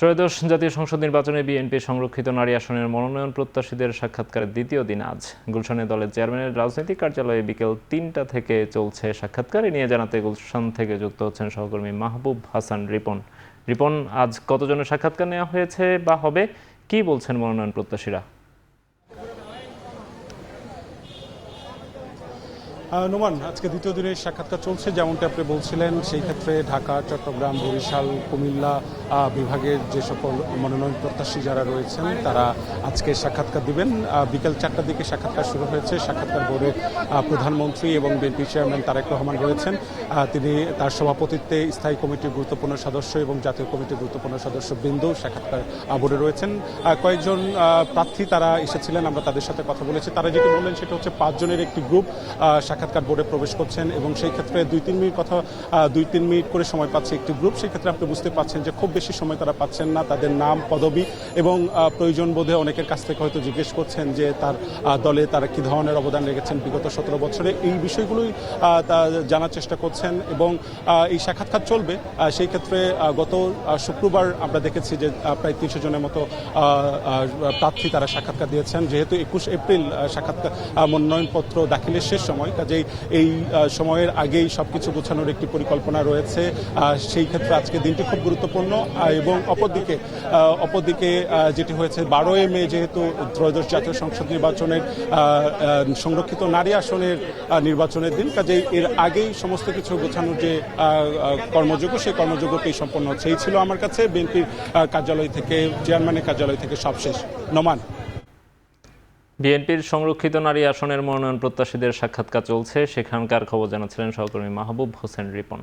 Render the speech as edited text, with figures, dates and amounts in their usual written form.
ত্রয়োদশ জাতীয় সংসদ নির্বাচনে বিএনপি সংরক্ষিত নারী আসনের মনোনয়ন প্রত্যাশীদের সাক্ষাৎকারের দ্বিতীয় দিন আজ গুলশানে দলের চেয়ারম্যানের রাজনৈতিক কার্যালয়ে বিকেল ৩টা থেকে চলছে সাক্ষাৎকার। এ নিয়ে জানাতে গুলশান থেকে যুক্ত হচ্ছেন সহকর্মী মাহবুব হাসান রিপন। রিপন, আজ কতজনের সাক্ষাৎকার নেওয়া হয়েছে বা হবে, কি বলছেন মনোনয়ন প্রত্যাশীরা? নোমান, আজকে দ্বিতীয় দিনের সাক্ষাৎকার চলছে। যেমনটা আপনি বলছিলেন, সেই ক্ষেত্রে ঢাকা, চট্টগ্রাম, বরিশাল, কুমিল্লা বিভাগের যে সকল মনোনয়ন প্রত্যাশী যারা রয়েছেন তারা আজকে সাক্ষাৎকার দিবেন। বিকেল 4টার দিকে সাক্ষাৎকার শুরু হয়েছে। সাক্ষাৎকার বোর্ডের প্রধানমন্ত্রী এবং বিএনপি চেয়ারম্যান তারেক রহমান রয়েছেন। তিনি তার সভাপতিত্বে স্থায়ী কমিটির গুরুত্বপূর্ণ সদস্য এবং জাতীয় কমিটির গুরুত্বপূর্ণ সদস্য বৃন্দ সাক্ষাৎকার বোর্ডে রয়েছেন। কয়েকজন প্রার্থী তারা এসেছিলেন, আমরা তাদের সাথে কথা বলেছি। তারা যেটি বললেন সেটা হচ্ছে 5 জনের একটি গ্রুপ সাক্ষাৎকার বোর্ডে প্রবেশ করছেন এবং সেই ক্ষেত্রে 2-3 মিনিট করে সময় পাচ্ছে একটি গ্রুপ। সেই ক্ষেত্রে আপনি বুঝতে পারছেন যে খুব বেশি সময় তারা পাচ্ছেন না। তাদের নাম, পদবি এবং প্রয়োজন বোধে অনেকের কাছ থেকে হয়তো জিজ্ঞেস করছেন যে তার দলে তারা কি ধরনের অবদান রেখেছেন বিগত 17 বছরে। এই বিষয়গুলোই জানার চেষ্টা করছেন এবং এই সাক্ষাৎকার চলবে। সেই ক্ষেত্রে গত শুক্রবার আমরা দেখেছি যে প্রায় 300 জনের মতো প্রার্থী তারা সাক্ষাৎকার দিয়েছেন। যেহেতু 21 এপ্রিল সাক্ষাৎকার মনোনয়নপত্র দাখিলের শেষ সময়, কাজেই এই সময়ের আগেই সবকিছু গোছানোর একটি পরিকল্পনা রয়েছে। সেই ক্ষেত্রে আজকে দিনটি খুব গুরুত্বপূর্ণ। এবং অপরদিকে যেটি হয়েছে 12 মে, যেহেতু ত্রয়োদশ জাতীয় সংসদ নির্বাচনের সংরক্ষিত নারী আসনের নির্বাচনের দিন, কাজেই এর আগেই সমস্ত কিছু গোছানোর যে কর্মযোগ্য, সেই কর্মযোগ্যটি সম্পন্ন হচ্ছে। এই ছিল আমার কাছে বিএনপির কার্যালয় থেকে, চেয়ারম্যানের কার্যালয় থেকে সবশেষ। নোমান। বিএনপির সংরক্ষিত নারী আসনের মনোনয়ন প্রত্যাশীদের সাক্ষাৎকার চলছে, সেখানকার খবর জানাচ্ছিলেন সহকর্মী মাহবুব হোসেন রিপন।